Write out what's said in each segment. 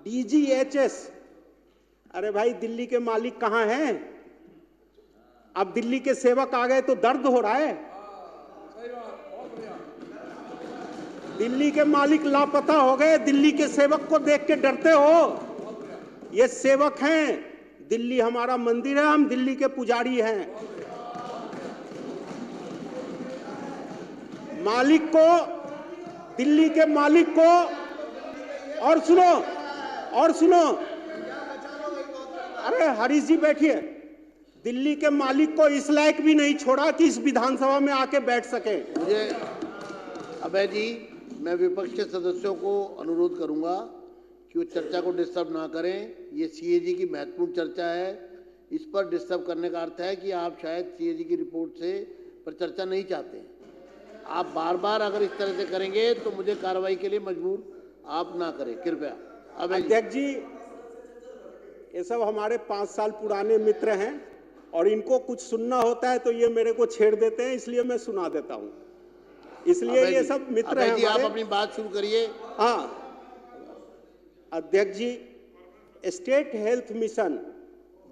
DGHS, अरे भाई दिल्ली के मालिक कहां हैं? अब दिल्ली के सेवक आ गए तो दर्द हो रहा है। दिल्ली के मालिक लापता हो गए, दिल्ली के सेवक को देख के डरते हो? ये सेवक हैं, दिल्ली हमारा मंदिर है, हम दिल्ली के पुजारी हैं। मालिक को, दिल्ली के मालिक को, और सुनो, अरे हरीश जी बैठिए, दिल्ली के मालिक को इस लायक भी नहीं छोड़ा कि इस विधानसभा में आके बैठ सके। मुझे अभय जी, मैं विपक्ष के सदस्यों को अनुरोध करूंगा कि वो चर्चा को डिस्टर्ब ना करें। ये सीएजी की महत्वपूर्ण चर्चा है, इस पर डिस्टर्ब करने का अर्थ है कि आप शायद सीएजी की रिपोर्ट से पर चर्चा नहीं चाहते। आप बार बार अगर इस तरह से करेंगे तो मुझे कार्रवाई के लिए मजबूर आप ना करें, कृपया। अध्यक्ष जी, ये सब हमारे 5 साल पुराने मित्र हैं और इनको कुछ सुनना होता है तो ये मेरे को छेड़ देते हैं, इसलिए मैं सुना देता हूं। इसलिए ये सब मित्र हैं हमारे। आप अपनी बात शुरू करिए। हाँ अध्यक्ष जी, स्टेट हेल्थ मिशन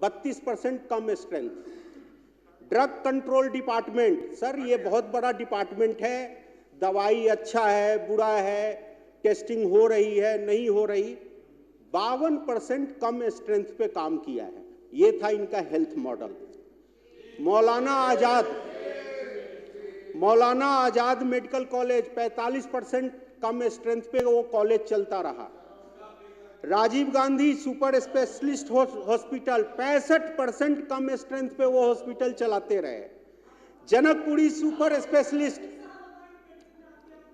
32% कम strength, drug control department, sir ये बहुत बड़ा डिपार्टमेंट है, दवाई अच्छा है बुरा है, टेस्टिंग हो रही है नहीं हो रही, 52% कम स्ट्रेंथ पे काम किया है। ये था इनका health model. Maulana Azad medical college 45% कम स्ट्रेंथ पे वो कॉलेज चलता रहा। Rajiv Gandhi super specialist hospital 65% कम स्ट्रेंथ पे वो हॉस्पिटल चलाते रहे। जनकपुरी सुपर स्पेशलिस्ट,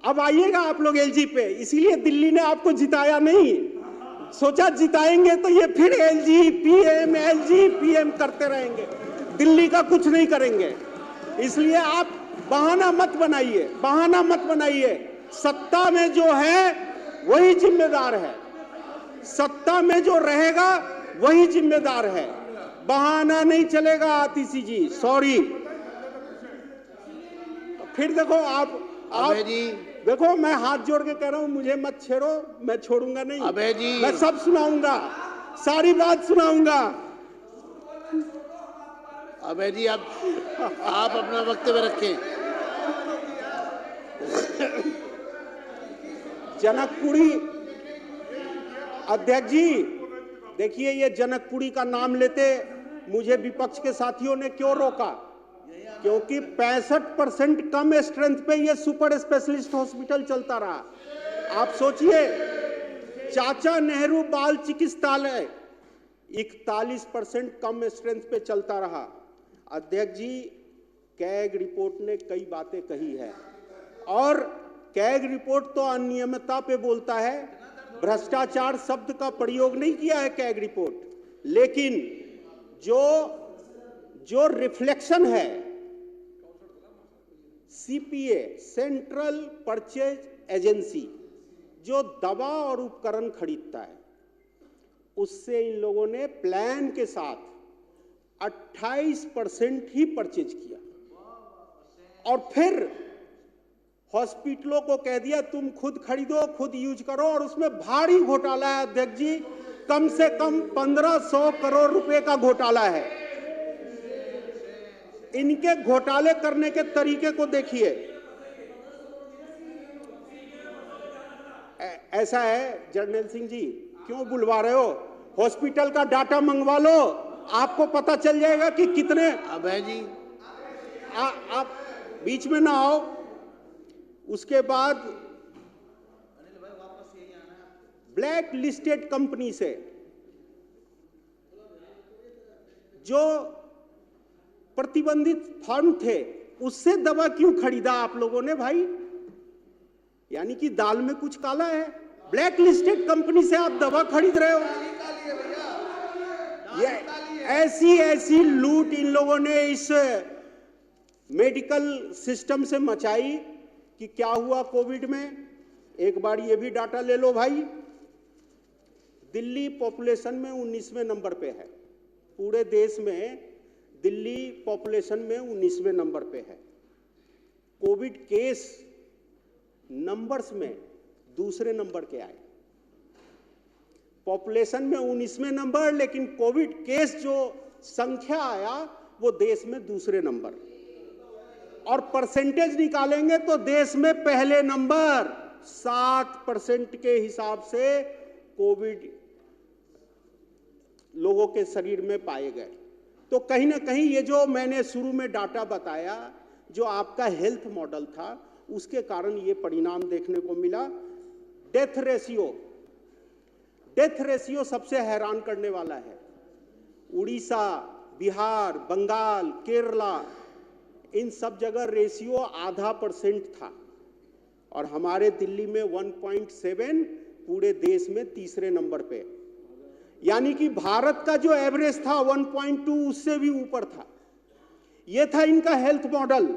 अब आइएगा आप लोग एलजी पे, इसीलिए दिल्ली ने आपको जिताया नहीं, सोचा जिताएंगे तो ये फिर एलजी पीएम करते रहेंगे, दिल्ली का कुछ नहीं करेंगे। इसलिए आप बहाना मत बनाइए। सत्ता में जो है वही जिम्मेदार है, सत्ता में जो रहेगा वही जिम्मेदार है, बहाना नहीं चलेगा। आतिशी जी सॉरी। फिर देखो आप देखो, मैं हाथ जोड़ के कह रहा हूं, मुझे मत छेड़ो, मैं छोड़ूंगा नहीं। अभय जी, मैं सब सुनाऊंगा, सारी बात सुनाऊंगा। अभय जी आप अपना वक्तव्य रखें। जनकपुरी, अध्यक्ष जी देखिए, ये जनकपुरी का नाम लेते मुझे विपक्ष के साथियों ने क्यों रोका? क्योंकि 65% कम स्ट्रेंथ पे ये सुपर स्पेशलिस्ट हॉस्पिटल चलता रहा। आप सोचिए, चाचा नेहरू बाल चिकित्सालय 41% कम स्ट्रेंथ पे चलता रहा। अध्यक्ष जी, कैग रिपोर्ट ने कई बातें कही है और कैग रिपोर्ट तो अनियमितता पे बोलता है, भ्रष्टाचार शब्द का प्रयोग नहीं किया है कैग रिपोर्ट, लेकिन जो रिफ्लेक्शन है सीपीए, सेंट्रल परचेज एजेंसी, जो दवा और उपकरण खरीदता है, उससे इन लोगों ने प्लान के साथ 28% ही परचेज किया और फिर हॉस्पिटलों को कह दिया तुम खुद खरीदो, खुद यूज करो, और उसमें भारी घोटाला है अध्यक्ष जी, कम से कम 1500 करोड़ रुपए का घोटाला है। इनके घोटाले करने के तरीके को देखिए। ऐसा है जर्नैल सिंह जी, क्यों बुलवा रहे हो? हॉस्पिटल का डाटा मंगवा लो, आपको पता चल जाएगा कि कितने। अभय जी आप बीच में ना आओ। उसके बाद ब्लैक लिस्टेड कंपनी से जो प्रतिबंधित फर्म थे उससे दवा क्यों खरीदा आप लोगों ने भाई? यानी कि दाल में कुछ काला है। ब्लैक लिस्टेड कंपनी से आप दवा खरीद रहे हो। ये ऐसी लूट इन लोगों ने इस मेडिकल सिस्टम से मचाई कि क्या हुआ कोविड में। एक बार ये भी डाटा ले लो भाई। दिल्ली पॉपुलेशन में 19वें नंबर पे है, पूरे देश में दिल्ली पॉपुलेशन में 19वें नंबर पे है। कोविड केस नंबर्स में दूसरे नंबर के आए। पॉपुलेशन में 19वें नंबर, लेकिन कोविड केस जो संख्या आया वो देश में दूसरे नंबर, और परसेंटेज निकालेंगे तो देश में पहले नंबर। 7% के हिसाब से कोविड लोगों के शरीर में पाए गए। तो कहीं ना कहीं ये जो मैंने शुरू में डाटा बताया, जो आपका हेल्थ मॉडल था, उसके कारण ये परिणाम देखने को मिला। डेथ रेशियो सबसे हैरान करने वाला है। उड़ीसा, बिहार, बंगाल, केरला, इन सब जगह रेशियो 0.5% था, और हमारे दिल्ली में 1.7, पूरे देश में तीसरे नंबर पे। यानी कि भारत का जो एवरेज था 1.2, उससे भी ऊपर था। यह था इनका हेल्थ मॉडल।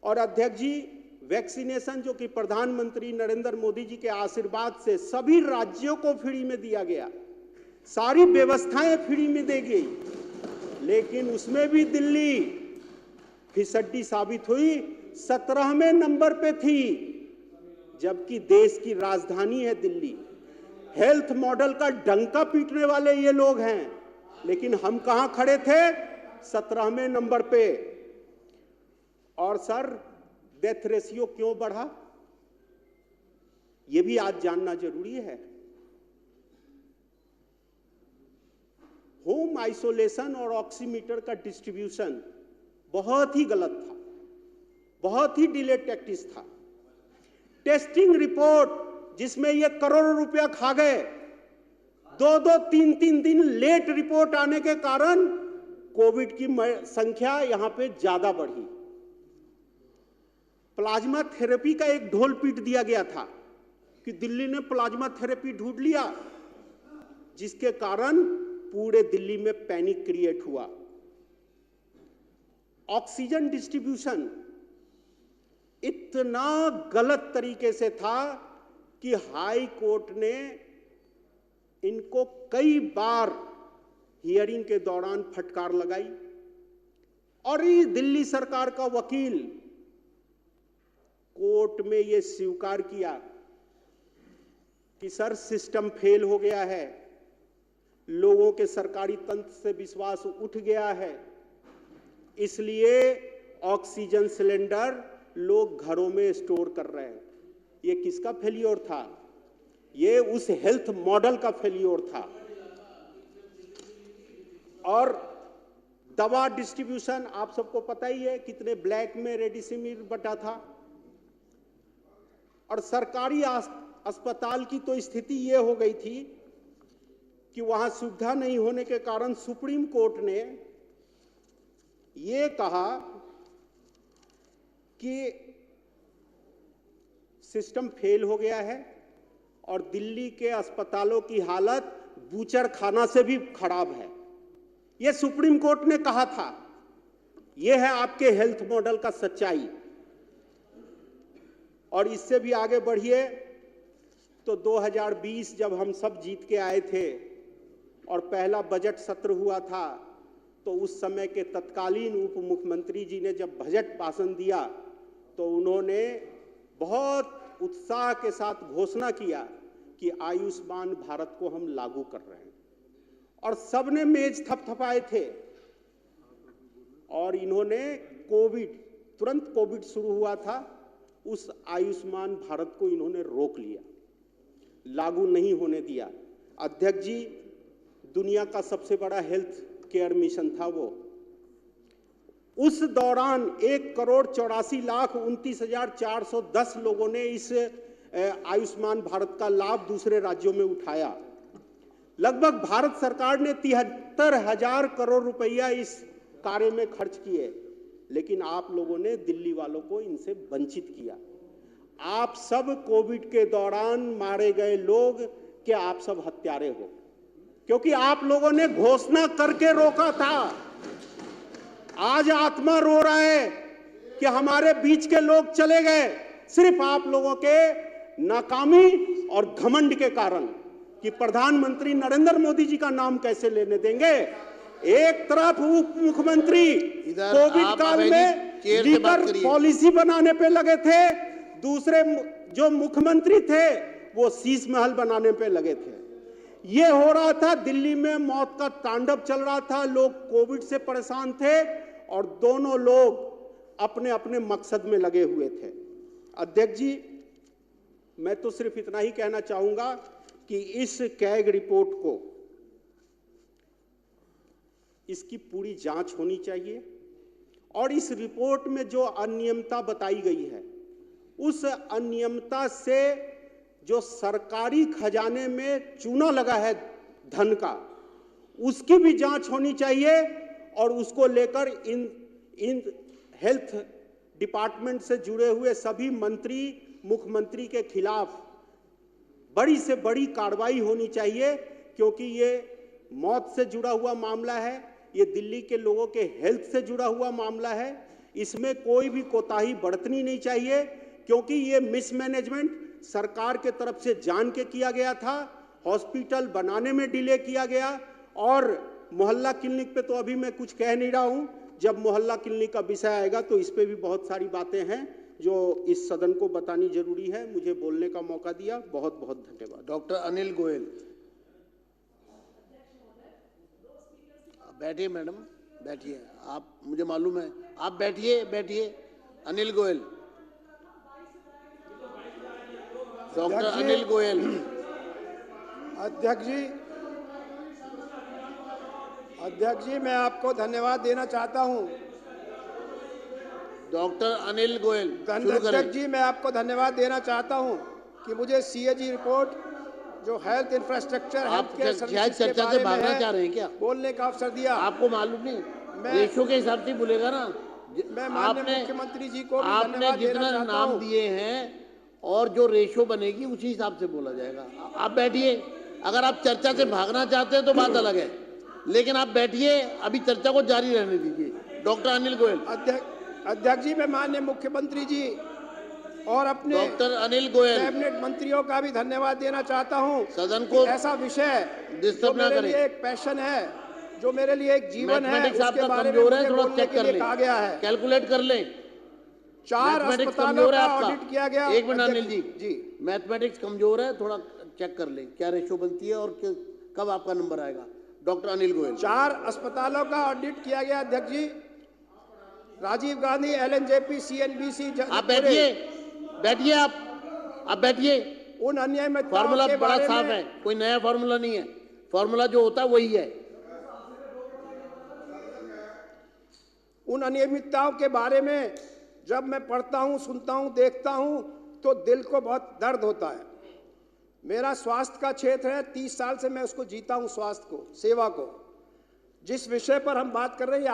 और अध्यक्ष जी, वैक्सीनेशन जो कि प्रधानमंत्री नरेंद्र मोदी जी के आशीर्वाद से सभी राज्यों को फ्री में दिया गया, सारी व्यवस्थाएं फ्री में दी गई, लेकिन उसमें भी दिल्ली फिसड्डी साबित हुई, 17वें नंबर पे थी, जबकि देश की राजधानी है दिल्ली। हेल्थ मॉडल का डंका पीटने वाले ये लोग हैं, लेकिन हम कहां खड़े थे? 17वें नंबर पे। और सर, डेथ रेशियो क्यों बढ़ा, यह भी आज जानना जरूरी है। होम आइसोलेशन और ऑक्सीमीटर का डिस्ट्रीब्यूशन बहुत ही गलत था, बहुत ही डिले टैक्टिस था। टेस्टिंग रिपोर्ट जिसमें ये करोड़ों रुपया खा गए, 2-2, 3-3 दिन लेट रिपोर्ट आने के कारण कोविड की संख्या यहां पे ज्यादा बढ़ी। प्लाज्मा थेरेपी का एक ढोल पीट दिया गया था कि दिल्ली ने प्लाज्मा थेरेपी ढूंढ लिया, जिसके कारण पूरे दिल्ली में पैनिक क्रिएट हुआ। ऑक्सीजन डिस्ट्रीब्यूशन इतना गलत तरीके से था कि हाई कोर्ट ने इनको कई बार हियरिंग के दौरान फटकार लगाई, और ये दिल्ली सरकार का वकील कोर्ट में यह स्वीकार किया कि सर, सिस्टम फेल हो गया है, लोगों के सरकारी तंत्र से विश्वास उठ गया है, इसलिए ऑक्सीजन सिलेंडर लोग घरों में स्टोर कर रहे हैं। ये किसका फेलियर था? ये उस हेल्थ मॉडल का फेलियर था। और दवा डिस्ट्रीब्यूशन आप सबको पता ही है, कितने ब्लैक में रेमडेसिविर बटा था। और सरकारी अस्पताल की तो स्थिति ये हो गई थी कि वहां सुविधा नहीं होने के कारण सुप्रीम कोर्ट ने ये कहा कि सिस्टम फेल हो गया है, और दिल्ली के अस्पतालों की हालत बूचड़ खाना से भी खराब है। यह सुप्रीम कोर्ट ने कहा था। यह है आपके हेल्थ मॉडल का सच्चाई। और इससे भी आगे बढ़िए तो 2020 जब हम सब जीत के आए थे और पहला बजट सत्र हुआ था, तो उस समय के तत्कालीन उप मुख्यमंत्री जी ने जब बजट भाषण दिया तो उन्होंने बहुत उत्साह के साथ घोषणा किया कि आयुष्मान भारत को हम लागू कर रहे हैं, और सबने मेज थपथपाए थे। और इन्होंने तुरंत कोविड शुरू हुआ था, उस आयुष्मान भारत को इन्होंने रोक लिया, लागू नहीं होने दिया। अध्यक्ष जी, दुनिया का सबसे बड़ा हेल्थ केयर मिशन था वो। उस दौरान 1,84,29,410 लोगों ने इस आयुष्मान भारत का लाभ दूसरे राज्यों में उठाया। लगभग भारत सरकार ने 73,000 करोड़ रुपया इस कार्य में खर्च किए, लेकिन आप लोगों ने दिल्ली वालों को इनसे वंचित किया। आप सब कोविड के दौरान मारे गए लोग, क्या आप सब हत्यारे हो? क्योंकि आप लोगों ने घोषणा करके रोका था। आज आत्मा रो रहा है कि हमारे बीच के लोग चले गए, सिर्फ आप लोगों के नाकामी और घमंड के कारण कि प्रधानमंत्री नरेंद्र मोदी जी का नाम कैसे लेने देंगे। एक तरफ उप मुख्यमंत्री कोविड काल में लीकर पॉलिसी बनाने पे लगे थे, दूसरे जो मुख्यमंत्री थे वो शीश महल बनाने पे लगे थे। ये हो रहा था, दिल्ली में मौत का तांडव चल रहा था, लोग कोविड से परेशान थे और दोनों लोग अपने अपने मकसद में लगे हुए थे। अध्यक्ष जी, मैं तो सिर्फ इतना ही कहना चाहूंगा कि इस कैग रिपोर्ट को, इसकी पूरी जांच होनी चाहिए और इस रिपोर्ट में जो अनियमितता बताई गई है, उस अनियमितता से जो सरकारी खजाने में चूना लगा है धन का, उसकी भी जांच होनी चाहिए और उसको लेकर इन हेल्थ डिपार्टमेंट से जुड़े हुए सभी मंत्री, मुख्यमंत्री के खिलाफ बड़ी से बड़ी कार्रवाई होनी चाहिए, क्योंकि ये मौत से जुड़ा हुआ मामला है, ये दिल्ली के लोगों के हेल्थ से जुड़ा हुआ मामला है। इसमें कोई भी कोताही बरतनी नहीं चाहिए, क्योंकि ये मिसमैनेजमेंट सरकार के तरफ से जान के किया गया था। हॉस्पिटल बनाने में डिले किया गया और मोहल्ला क्लिनिक पे तो अभी मैं कुछ कह नहीं रहा हूं, जब मोहल्ला क्लिनिक का विषय आएगा तो इस पे भी बहुत सारी बातें हैं जो इस सदन को बतानी जरूरी है। मुझे बोलने का मौका दिया, बहुत बहुत धन्यवाद। डॉक्टर अनिल गोयल। बैठिए मैडम, बैठिए। आप, मुझे मालूम है, आप बैठिए, बैठिए। अनिल गोयल, डॉक्टर अनिल गोयल। अध्यक्ष जी, मैं आपको धन्यवाद देना चाहता हूं। डॉक्टर अनिल गोयल, शुरू करें। अध्यक्ष जी, मैं आपको धन्यवाद देना चाहता हूं कि मुझे सीएजी रिपोर्ट जो हेल्थ इंफ्रास्ट्रक्चर, आप शायद चर्चा से भागना चाह रहे हैं क्या? बोलने का अवसर दिया। आपको मालूम नहीं, रेशो के हिसाब से बोलेगा ना। मैं माननीय मुख्यमंत्री जी को भी आपने धन्यवाद देना जितना चाहता नाम हूं। दिए हैं और जो रेशो बनेगी उसी हिसाब से बोला जाएगा। आप बैठिए। अगर आप चर्चा से भागना चाहते हैं तो बात अलग है, लेकिन आप बैठिए, अभी चर्चा को जारी रहने दीजिए। डॉक्टर अनिल गोयल। अध्यक्ष जी, मैं माननीय मुख्यमंत्री जी और अपने डॉक्टर अनिल गोयल कैबिनेट मंत्रियों का भी धन्यवाद देना चाहता हूं। सदन को ऐसा विषय डिस्टर्ब ना मेरे करें। लिए एक पैशन है, जो मेरे लिए एक जीवन है, मैथमेटिक्स उसके आपका बारे में कमजोर है, मुझे थोड़ा बोलने चेक के कर लिए लें, कहा गया है। कैलकुलेट कर लें। 4 मैथमेटिक्स अस्पतालों कमजोर है का आपका। ऑडिट किया गया। एक मिनट अनिल जी, जी, मैथमेटिक्स कमजोर है, थोड़ा चेक कर लें क्या रेशो बनती है और कब आपका नंबर आएगा। डॉक्टर अनिल गोयल। 4 अस्पतालों का ऑडिट किया गया अध्यक्ष जी। Rajiv Gandhi, LNJP, CNBC। आप बैठिए, बैठिए। आप बैठिए। उन अनियमितताओं फार्मूला के बड़ा बारे साफ में, है, कोई नया फार्मूला नहीं है। फार्मूला जो होता है वही है। उन अनियमितताओं के बारे में जब मैं पढ़ता हूं, सुनता हूं, देखता हूं तो दिल को बहुत दर्द होता है। मेरा स्वास्थ्य का क्षेत्र है, 30 साल से मैं उसको जीता हूं, स्वास्थ्य को, सेवा को। जिस विषय पर हम बात कर रहे हैं